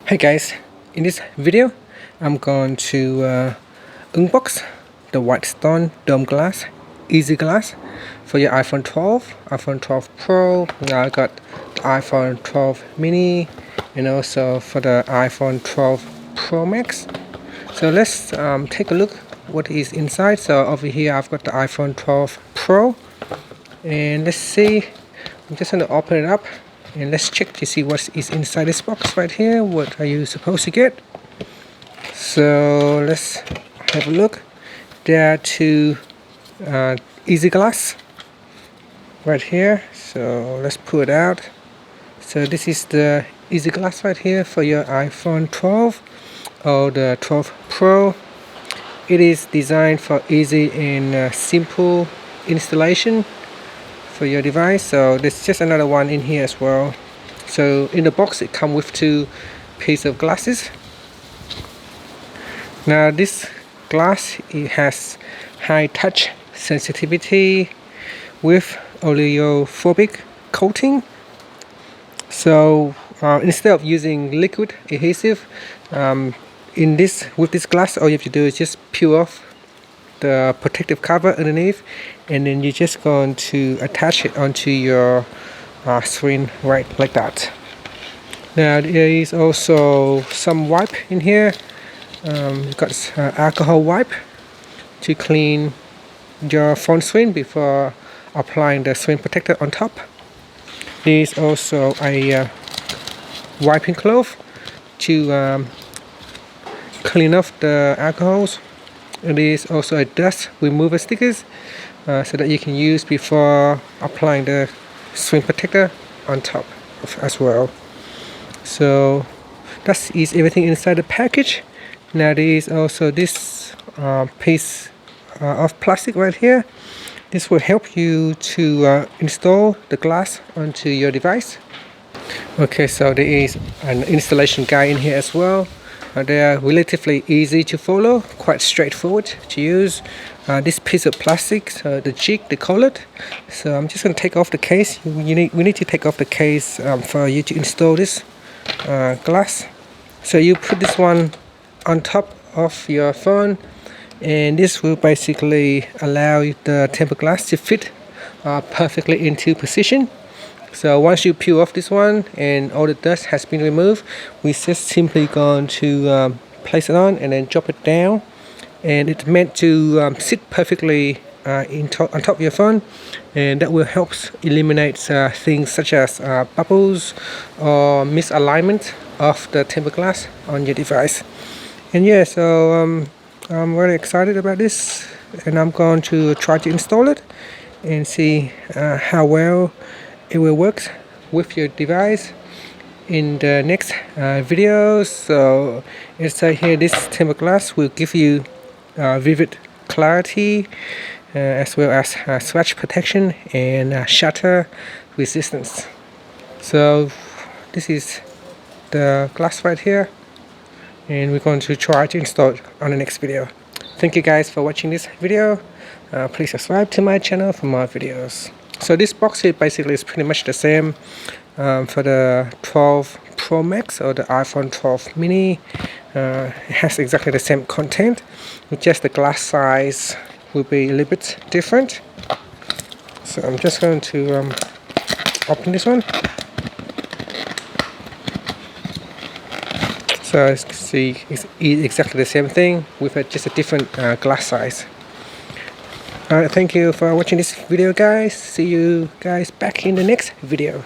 Hi guys, in this video I'm going to unbox the Whitestone dome glass EZ Glass for your iPhone 12, iPhone 12 Pro. Now I got the iPhone 12 mini and also for the iPhone 12 Pro Max. So let's take a look what is inside. So over here I've got the iPhone 12 Pro, and let's see. I'm just going to open it up and let's check to see what is inside this box right here. What are you supposed to get? So let's have a look. There are two EZ Glass right here. So let's pull it out. So this is the EZ Glass right here for your iPhone 12 or the 12 Pro. It is designed for easy and simple installation for your device. So there's just another one in here as well. So in the box it comes with two pieces of glasses. Now this glass, it has high touch sensitivity with oleophobic coating. So instead of using liquid adhesive with this glass, all you have to do is just peel off the protective cover underneath, and then you're just going to attach it onto your screen right like that. Now there is also some wipe in here. You've got alcohol wipe to clean your phone screen before applying the screen protector on top. There is also a wiping cloth to clean off the alcohols. There is also a dust remover stickers so that you can use before applying the screen protector on top as well. So that is everything inside the package. Now there is also this piece of plastic right here. This will help you to install the glass onto your device. Okay, so there is an installation guide in here as well. They are relatively easy to follow, quite straightforward to use. This piece of plastic, the jig they call it. So I'm just going to take off the case. We need to take off the case for you to install this glass. So you put this one on top of your phone, and this will basically allow the tempered glass to fit perfectly into position. So once you peel off this one and all the dust has been removed, we just simply going to place it on and then drop it down, and it's meant to sit perfectly on top of your phone, and that will help eliminate things such as bubbles or misalignment of the tempered glass on your device. And yeah, so I'm really excited about this, and I'm going to try to install it and see how well it will work with your device in the next video. So it says here this tempered glass will give you vivid clarity as well as scratch protection and shatter resistance. So this is the glass right here, and we're going to try to install it on the next video. Thank you guys for watching this video. Please subscribe to my channel for more videos. So this box here basically is pretty much the same for the 12 Pro Max or the iPhone 12 mini. It has exactly the same content, just the glass size will be a little bit different. So I'm just going to open this one. So as you can see, it's exactly the same thing with just a different glass size. Alright, thank you for watching this video guys. See you guys back in the next video.